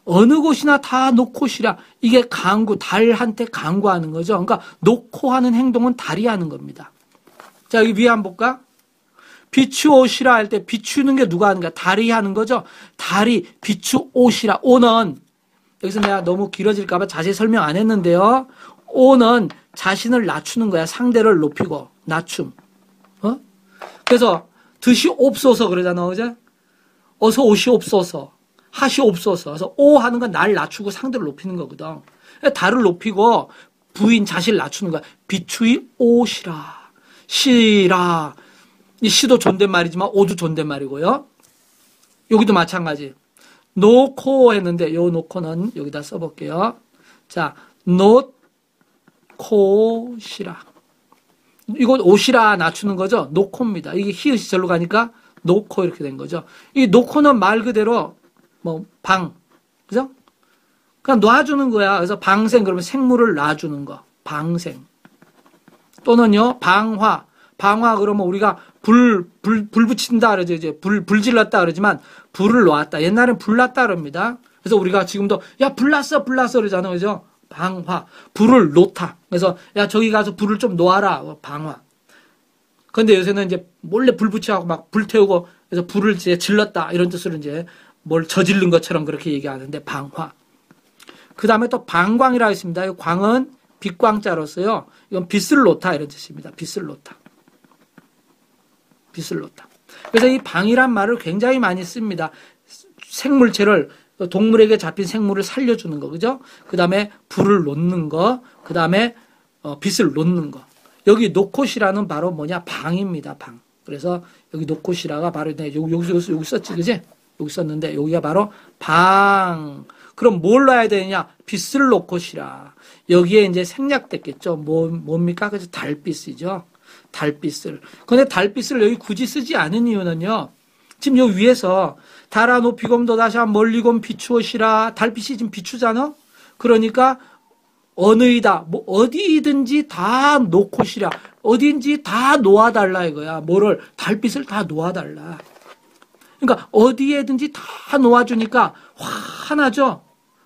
어느 곳이나 다 놓고시랴. 이게 달한테 강구하는 거죠. 그러니까 놓고 하는 행동은 달이 하는 겁니다. 자, 여기 위에 한번 볼까? 비추오시라 할 때 비추는 게 누가 하는 거야? 달이 하는 거죠. 달이 비추오시라. 오는 여기서 내가 너무 길어질까 봐 자세히 설명 안 했는데요. 오는 자신을 낮추는 거야. 상대를 높이고 낮춤. 그래서 드시옵소서 그러잖아. 그죠? 어서 오시옵소서. 하시옵소서. 그래서 오 하는 건 날 낮추고 상대를 높이는 거거든. 달을 높이고 부인 자신을 낮추는 거야. 비추이 오시라. 시라. 이 시도 존댓말이지만 오도 존댓말이고요. 여기도 마찬가지. 놓고 했는데 요 놓고는 여기다 써볼게요. 자, 놓고시라. 이거 오시라 낮추는 거죠. 놓고입니다. 이게 히읗이 절로 가니까 놓고 이렇게 된 거죠. 이 놓고는 말 그대로 뭐 그죠? 그냥 놔주는 거야. 그래서 방생 그러면 생물을 놔주는 거. 방생. 또는요 방화 그러면 우리가 불 붙인다 그러죠. 이제 불 질렀다 그러지만 불을 놓았다. 옛날엔 불 났다 그럽니다. 그래서 우리가 지금도 야 불 났어 그러잖아요. 그죠? 방화. 불을 놓다. 그래서 야 저기 가서 불을 좀 놓아라. 방화. 그런데 요새는 이제 몰래 불 붙여갖고 막 불 태우고 그래서 불을 이제 질렀다. 이런 뜻으로 이제 뭘 저지른 것처럼 그렇게 얘기하는데 방화. 그 다음에 또 방광이라고 있습니다. 이 광은 빛광자로서요. 이건 빛을 놓다 이런 뜻입니다. 빛을 놓다. 그래서 이 방이란 말을 굉장히 많이 씁니다. 생물체를 동물에게 잡힌 생물을 살려주는 거, 그죠? 그 다음에 불을 놓는 거, 그 다음에 빛을 놓는 거. 여기 놓고시라는 바로 뭐냐? 방입니다. 방. 그래서 여기 놓고시라가 바로 여기 썼지, 그지? 여기 썼는데 여기가 바로 방. 그럼 뭘 놔야 되느냐? 빛을 놓고시라. 여기에 이제 생략됐겠죠. 뭡니까? 그래서 달빛이죠. 달빛을. 그런데 달빛을 여기 굳이 쓰지 않은 이유는요. 지금 여기 위에서 달아 높이곰 도다샤 멀리곰 비추어시라. 달빛이 지금 비추잖아. 그러니까 어느이다. 뭐 어디든지 다 놓고시라. 어딘지 다 놓아달라 이거야. 뭐를 달빛을 다 놓아달라. 그러니까 어디에든지 다 놓아주니까 화나죠.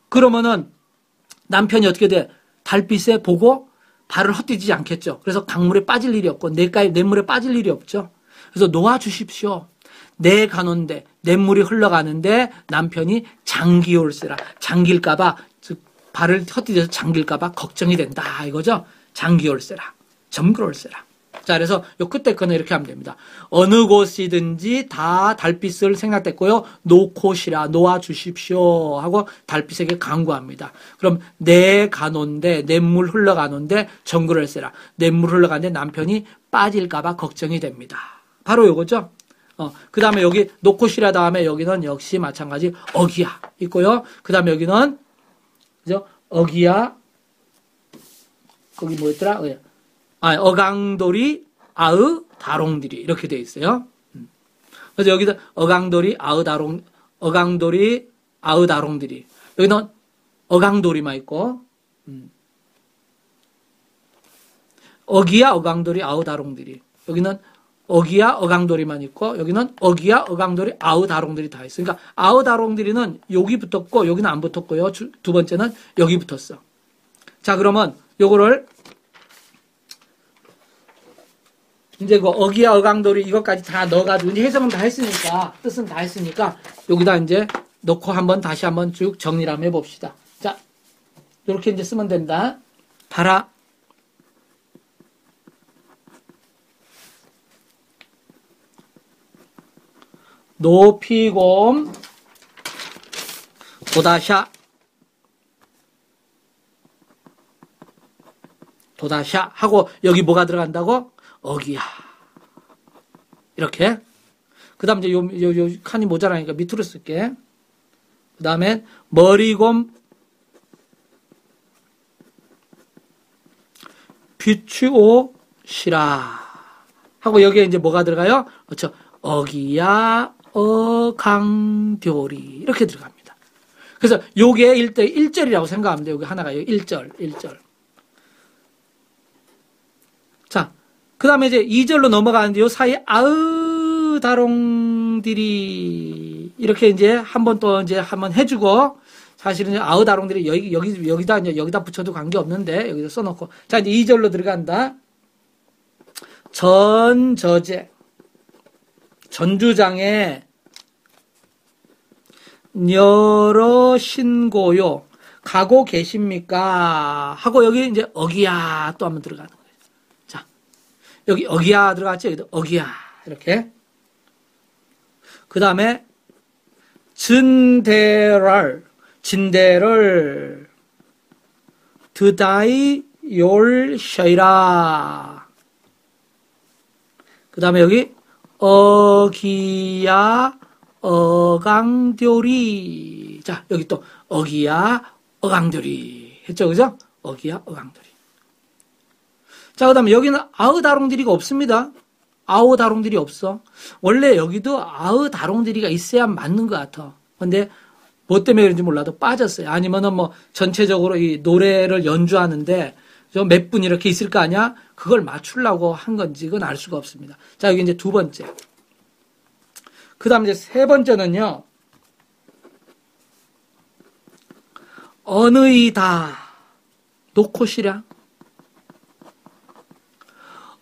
그러면은 남편이 어떻게 돼? 달빛에 보고 발을 헛디디지 않겠죠. 그래서 강물에 빠질 일이 없고 냇물에 빠질 일이 없죠. 그래서 놓아주십시오. 내 가는데 냇물이 흘러가는데 남편이 장기올세라. 잠길까봐 발을 헛디뎌서 잠길까봐 걱정이 된다 이거죠. 장기올세라. 점그올세라. 자, 그래서 요 끝에 거는 이렇게 하면 됩니다. 어느 곳이든지 다 달빛을 생략됐고요. 놓고시라, 놓아주십시오 하고 달빛에게 강구합니다. 그럼 내 가논데, 냇물 흘러가는데 정글을 세라. 냇물 흘러가는데 남편이 빠질까봐 걱정이 됩니다. 바로 요거죠. 그 다음에 여기 놓고시라 다음에 여기는 역시 마찬가지 어기야 있고요. 그 다음에 여기는 그죠? 어기야 거기 뭐였더라? 어강돌이 아의 다롱들이 이렇게 돼 있어요. 그래서 여기서 어강돌이 아으다롱들이. 여기는 어강돌이만 있고, 어기야 어강돌이 아으다롱들이. 여기는 어기야 어강돌이만 있고, 여기는 어기야 어강돌이 아으다롱들이 다 있어. 그러니까 아으다롱들이는 여기 붙었고, 여기는 안 붙었고요. 두 번째는 여기 붙었어. 자, 그러면 요거를 이제 그 어기야 어강돌이 이것까지 다 넣어가지고 이제 해석은 다 했으니까, 뜻은 다 했으니까 여기다 이제 넣고 다시 한번 쭉 정리를 한번 해봅시다. 자, 이렇게 이제 쓰면 된다. 봐라. 노피곰 도다샤 하고 여기 뭐가 들어간다고? 어기야. 이렇게. 그 다음 이제 요 칸이 모자라니까 밑으로 쓸게. 그 다음에 머리곰 비추오시라 하고 여기에 이제 뭐가 들어가요? 그렇죠. 어기야 어강돌이 이렇게 들어갑니다. 그래서 요게 1절이라고 생각하면 돼요. 여기 하나가 1절. 자, 그 다음에 이제 2절로 넘어가는데 요 사이 아으다롱들이 이렇게 이제 한번 해주고 사실은 아으다롱들이 여기다 붙여도 관계없는데 여기다 써놓고 자, 이제 2절로 들어간다. 전주장에 여러 신고요 가고 계십니까? 하고 여기 이제 어기야 또 한번 들어가는 거예요. 자, 여기 어기야 들어갔죠? 여기도 어기야 이렇게. 그 다음에 진대를 드다이 열셔이라. 그 다음에 여기 어기야 어강돌이. 자, 여기 또 어기야 어강돌이 했죠, 그죠? 어기야 어강돌이. 자, 그 다음에 여기는 아으다롱들이가 없습니다. 아오다롱들이 없어. 원래 여기도 아으다롱들이가 있어야 맞는 것 같아. 근데 뭐 때문에 그런지 몰라도 빠졌어요. 아니면은 뭐 전체적으로 이 노래를 연주하는데 좀 몇 분 이렇게 있을 거 아니야? 그걸 맞추려고 한 건지 그건 알 수가 없습니다. 자, 여기 이제 두 번째. 그 다음 이제 세 번째는요. 어느이다 놓고시랴.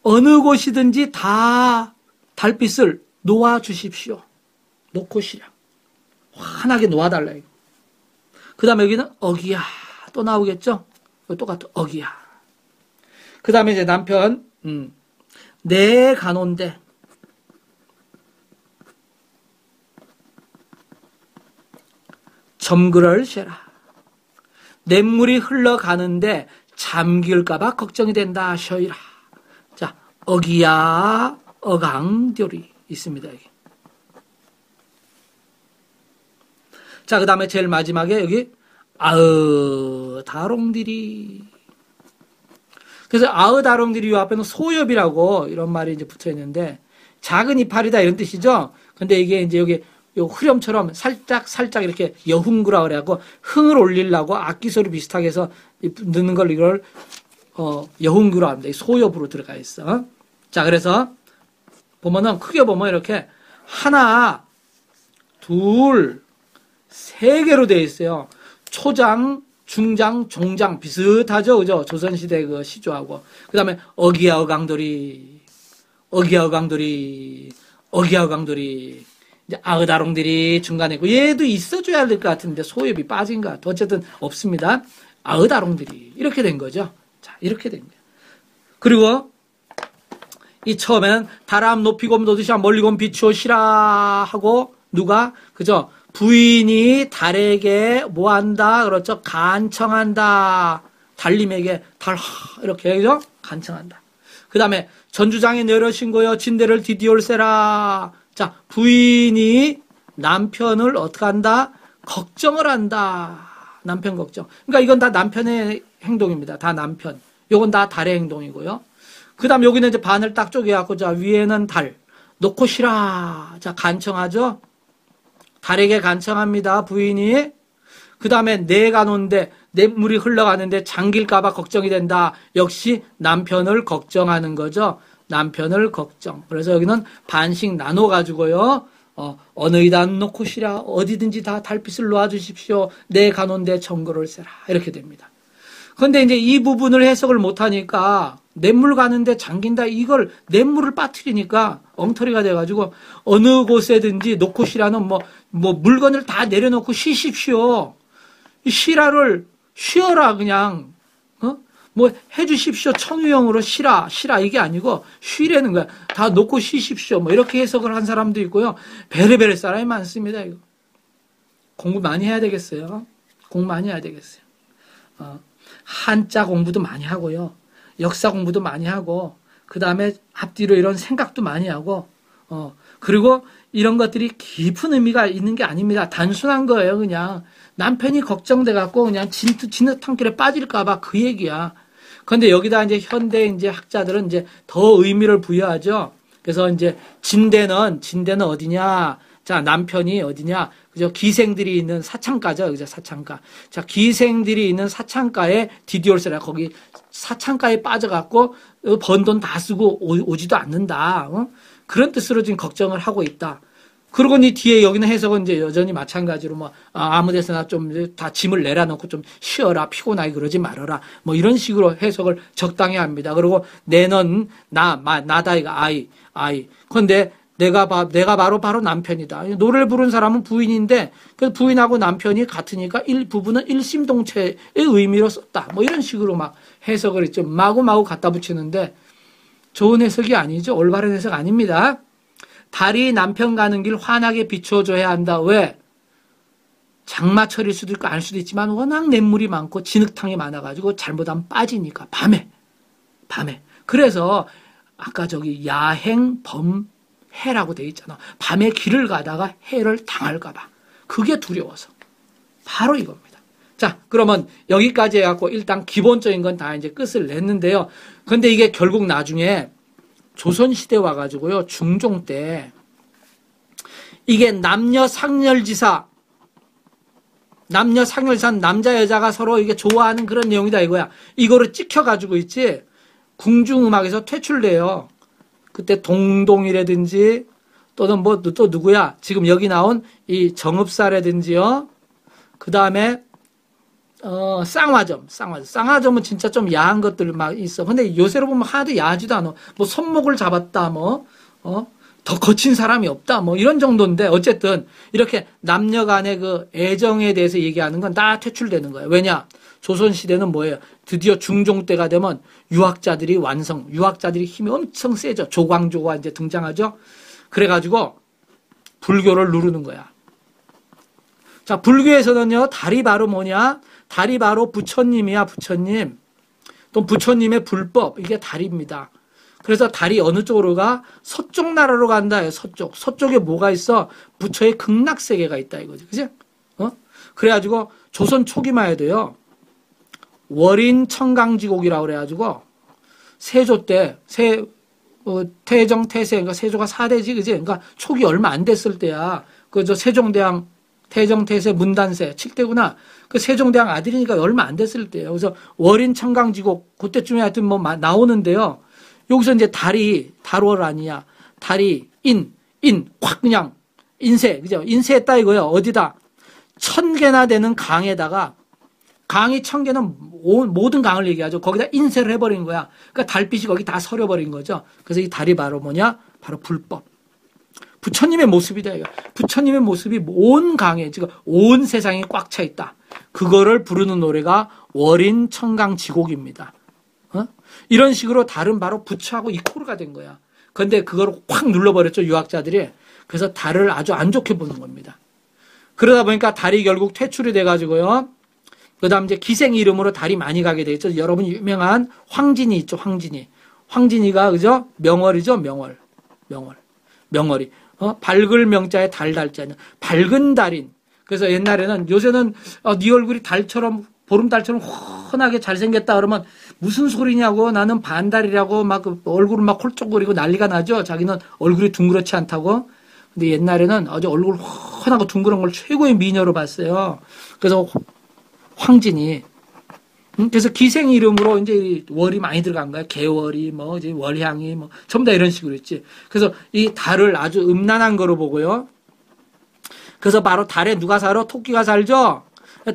어느 곳이든지 다 달빛을 놓아주십시오. 놓고시랴. 환하게 놓아달라. 그 다음에 여기는 어기야. 또 나오겠죠? 똑같아. 어기야. 그 다음에 이제 남편, 내 가논데. 점그럴 쉐라. 냇물이 흘러가는데 잠길까봐 걱정이 된다. 셔이라. 자, 어기야, 어강돌이 있습니다. 여기. 자, 그 다음에 제일 마지막에 여기 아으다롱들이. 그래서 아으다롱들이 이 앞에는 소엽이라고 이런 말이 이제 붙어 있는데 작은 이파리다 이런 뜻이죠. 근데 이게 이제 여기 요 흐렴처럼 살짝 이렇게 여흥구라 그래갖고 흥을 올리려고 악기 소리 비슷하게 해서 넣는 걸 이걸 여흥구라 합니다. 소엽으로 들어가 있어. 자, 그래서 보면은 크게 보면 이렇게 하나, 둘, 세 개로 되어 있어요. 초장, 중장, 종장 비슷하죠, 그죠? 조선시대 그 시조하고. 그 다음에 어기야 어강돌이, 이제 아으다롱들이 중간에 있고 얘도 있어줘야 될 것 같은데 소엽이 빠진 것 같아. 어쨌든 없습니다. 아으다롱들이 이렇게 된 거죠. 자, 이렇게 된 거예요. 그리고 이 처음에는 다람 높이곰 도드샤 멀리곰 비추어시라 하고 누가 그죠? 부인이 달에게 뭐한다? 그렇죠? 간청한다. 달님에게 이렇게 그죠? 간청한다. 그 다음에 전주장에 내려신고여 진대를 디디올세라. 자, 부인이 남편을 어떻게 한다? 걱정을 한다. 남편 걱정. 그러니까 이건 다 남편의 행동입니다. 다 남편. 요건 다 달의 행동이고요. 그 다음 여기는 이제 반을 딱 쪼개갖고 자, 위에는 달, 놓고 쉬라. 자, 간청하죠? 달에게 간청합니다, 부인이. 그 다음에 내가 놓는데, 냇물이 흘러가는데 잠길까봐 걱정이 된다. 역시 남편을 걱정하는 거죠. 남편을 걱정. 그래서 여기는 반씩 나눠가지고요. 어느 이다 놓고 쉬라. 어디든지 다 달빛을 놓아주십시오. 내 가놓은데 정거를 세라. 이렇게 됩니다. 그런데 이제 이 부분을 해석을 못하니까 냇물 가는데 잠긴다. 이걸 냇물을 빠뜨리니까 엉터리가 돼가지고 어느 곳에든지 놓고 쉬라는 뭐 물건을 다 내려놓고 쉬십시오. 쉬라를 쉬어라 그냥 뭐 해주십시오. 천우형으로 쉬라 이게 아니고 쉬라는 거야. 다 놓고 쉬십시오. 뭐 이렇게 해석을 한 사람도 있고요. 베레베레 사람이 많습니다. 이거 공부 많이 해야 되겠어요. 공부 많이 해야 되겠어요. 한자 공부도 많이 하고요. 역사 공부도 많이 하고 그 다음에 앞뒤로 이런 생각도 많이 하고 그리고 이런 것들이 깊은 의미가 있는 게 아닙니다. 단순한 거예요. 그냥 남편이 걱정돼 갖고 그냥 진흙탕길에 빠질까봐 그 얘기야. 그런데 여기다 이제 현대 이제 학자들은 이제 더 의미를 부여하죠. 그래서 이제 진대는 어디냐? 자, 남편이 어디냐? 그죠? 기생들이 있는 사창가죠. 그죠? 사창가. 자, 기생들이 있는 사창가에 디디올세라. 거기 사창가에 빠져갖고 번 돈 다 쓰고 오지도 않는다. 그런 뜻으로 지금 걱정을 하고 있다. 그리고 이 뒤에 여기는 해석은 이제 여전히 마찬가지로 뭐 아무 데서나 좀 다 짐을 내려놓고 좀 쉬어라, 피곤하게 그러지 말아라, 뭐 이런 식으로 해석을 적당히 합니다. 그리고 내는 나다 이거 아이. 그런데 내가 바로 남편이다. 노래를 부른 사람은 부인인데 그 부인하고 남편이 같으니까 부부는 일심동체의 의미로 썼다. 뭐 이런 식으로 막 해석을 좀 마구마구 갖다 붙이는데 좋은 해석이 아니죠. 올바른 해석 아닙니다. 달이 남편 가는 길 환하게 비춰줘야 한다. 왜? 장마철일 수도 있고 아닐 수도 있지만 워낙 냇물이 많고 진흙탕이 많아가지고 잘못하면 빠지니까 밤에. 그래서 아까 저기 야행 범해라고 돼 있잖아. 밤에 길을 가다가 해를 당할까봐. 그게 두려워서. 바로 이겁니다. 자, 그러면 여기까지 해갖고 일단 기본적인 건 다 이제 끝을 냈는데요. 근데 이게 결국 나중에 조선시대 와가지고요, 중종 때, 이게 남녀 상렬지사, 남자, 여자가 서로 이게 좋아하는 그런 내용이다 이거야. 이거를 찍혀가지고 있지, 궁중음악에서 퇴출돼요. 그때 동동이라든지, 또는 또 누구야, 지금 여기 나온 이 정읍사라든지요, 그 다음에, 쌍화점은 진짜 좀 야한 것들 막 있어. 근데 요새로 보면 하나도 야하지도 않아. 뭐 손목을 잡았다, 더 거친 사람이 없다, 뭐 이런 정도인데 어쨌든 이렇게 남녀 간의 그 애정에 대해서 얘기하는 건 다 퇴출되는 거예요. 왜냐? 조선시대는 뭐예요? 드디어 중종 때가 되면 유학자들이 힘이 엄청 세죠. 조광조가 이제 등장하죠. 그래가지고 불교를 누르는 거야. 자, 불교에서는요, 달이 바로 뭐냐? 달이 바로 부처님이야, 부처님. 또 부처님의 불법, 이게 달입니다. 그래서 달이 어느 쪽으로 가? 서쪽 나라로 간다, 서쪽. 서쪽에 뭐가 있어? 부처의 극락세계가 있다, 이거지. 그지? 그래가지고, 조선 초기만 해도요, 월인 청강지곡이라고 그래가지고, 세조 때, 태정, 태세, 그러니까 세조가 4대지, 그지? 그러니까 초기 얼마 안 됐을 때야. 세종대왕, 태정, 태세, 문단세, 7대구나. 그 세종대왕 아들이니까 얼마 안 됐을 때예요. 그래서 월인 청강지곡, 그때쯤에 하여튼 뭐 나오는데요. 여기서 이제 달월 아니냐. 달이 확 그냥 인쇄, 그죠? 인쇄했다 이거예요. 어디다? 1000개나 되는 강에다가, 강이 1000개는 모든 강을 얘기하죠. 거기다 인쇄를 해버린 거야. 그러니까 달빛이 거기 다 서려버린 거죠. 그래서 이 달이 바로 뭐냐? 바로 불법. 부처님의 모습이다. 이거. 부처님의 모습이 온 강에, 지금 온 세상에 꽉 차 있다. 그거를 부르는 노래가 월인 청강지곡입니다. 이런 식으로 달은 바로 부처하고 이코르가 된 거야. 그런데 그걸 확 눌러버렸죠, 유학자들이. 그래서 달을 아주 안 좋게 보는 겁니다. 그러다 보니까 달이 결국 퇴출이 돼가지고요. 그 다음 이제 기생 이름으로 달이 많이 가게 되겠죠. 여러분 유명한 황진이 있죠, 황진이가, 그죠? 명월이죠, 명월이. 밝을 명자에 달자는 밝은 달인. 그래서 옛날에는, 요새는 네 얼굴이 달처럼 보름달처럼 훤하게 잘생겼다 그러면 무슨 소리냐고 나는 반달이라고 막 얼굴을 막 홀쭉거리고 난리가 나죠. 자기는 얼굴이 둥그렇지 않다고. 근데 옛날에는 아주 얼굴 훤하고 둥그런 걸 최고의 미녀로 봤어요. 그래서 황진이 그래서 기생 이름으로 이제 월이 많이 들어간 거야. 개월이 뭐 이제 월향이 뭐 전부 다 이런 식으로 있지. 그래서 이 달을 아주 음란한 거로 보고요. 그래서 바로 달에 누가 살아? 토끼가 살죠.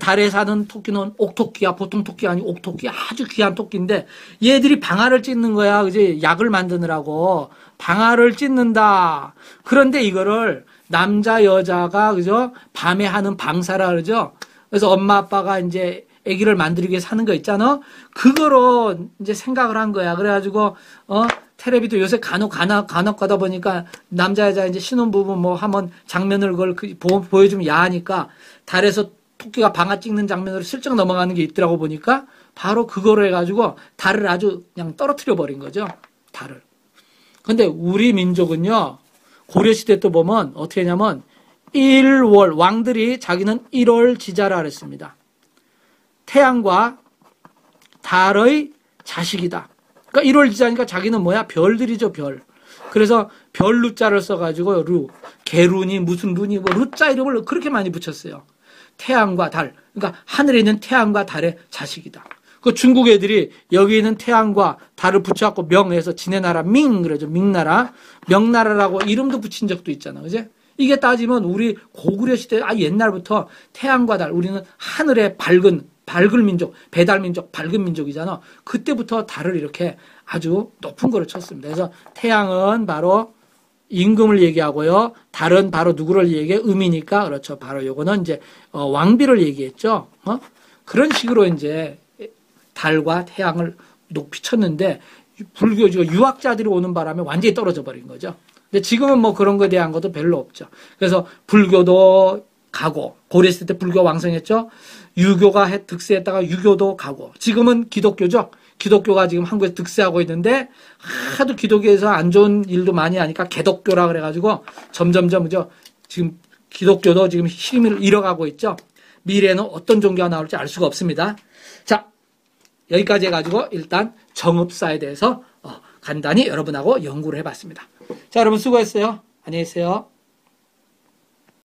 달에 사는 토끼는 옥토끼야. 보통 토끼가 아니고 옥토끼. 아주 귀한 토끼인데 얘들이 방아를 찢는 거야. 그지? 약을 만드느라고 방아를 찢는다. 그런데 이거를 남자 여자가 그죠? 밤에 하는 방사라 그러죠. 그래서 엄마 아빠가 이제 아기를 만들기 위해 사는 거 있잖아. 그거로 이제 생각을 한 거야. 그래가지고 텔레비도 요새 간혹 가다 보니까 남자 여자 이제 신혼부부 뭐 하면 장면을 그걸 보여주면 야하니까 달에서 토끼가 방아 찍는 장면으로 슬쩍 넘어가는 게 있더라고 보니까 바로 그거로 해가지고 달을 아주 그냥 떨어뜨려 버린 거죠. 달을. 근데 우리 민족은요. 고려시대 또 보면 어떻게 했냐면 1월 왕들이 자기는 1월 지자라 그랬습니다. 태양과 달의 자식이다. 그러니까 1월 지자니까 자기는 뭐야? 별들이죠, 별. 그래서 별 루자를 써가지고 개룬이 무슨 룬이 뭐 루자 이름을 그렇게 많이 붙였어요. 태양과 달. 그러니까 하늘에 있는 태양과 달의 자식이다. 그 중국 애들이 여기 있는 태양과 달을 붙여갖고 명해서 지네나라 밍 그러죠. 밍나라. 명나라라고 이름도 붙인 적도 있잖아. 그지? 이게 따지면 우리 고구려 시대 옛날부터 태양과 달 우리는 하늘의 밝은 민족, 배달 민족, 밝은 민족이잖아. 그때부터 달을 이렇게 아주 높은 거를 쳤습니다. 그래서 태양은 바로 임금을 얘기하고요. 달은 바로 누구를 얘기해? 음이니까 그렇죠. 바로 요거는 이제 왕비를 얘기했죠. 그런 식으로 이제 달과 태양을 높이 쳤는데 불교가 유학자들이 오는 바람에 완전히 떨어져 버린 거죠. 근데 지금은 뭐 그런 거에 대한 것도 별로 없죠. 그래서 불교도 가고 고려시대 때 불교 왕성했죠. 유교가 득세했다가 유교도 가고 지금은 기독교죠. 기독교가 지금 한국에서 득세하고 있는데 하도 기독교에서 안 좋은 일도 많이 하니까 개독교라 그래가지고 점점점 그죠. 지금 기독교도 지금 힘을 잃어가고 있죠. 미래에는 어떤 종교가 나올지 알 수가 없습니다. 자, 여기까지 해가지고 일단 정읍사에 대해서 간단히 여러분하고 연구를 해봤습니다. 자, 여러분 수고했어요. 안녕히 계세요.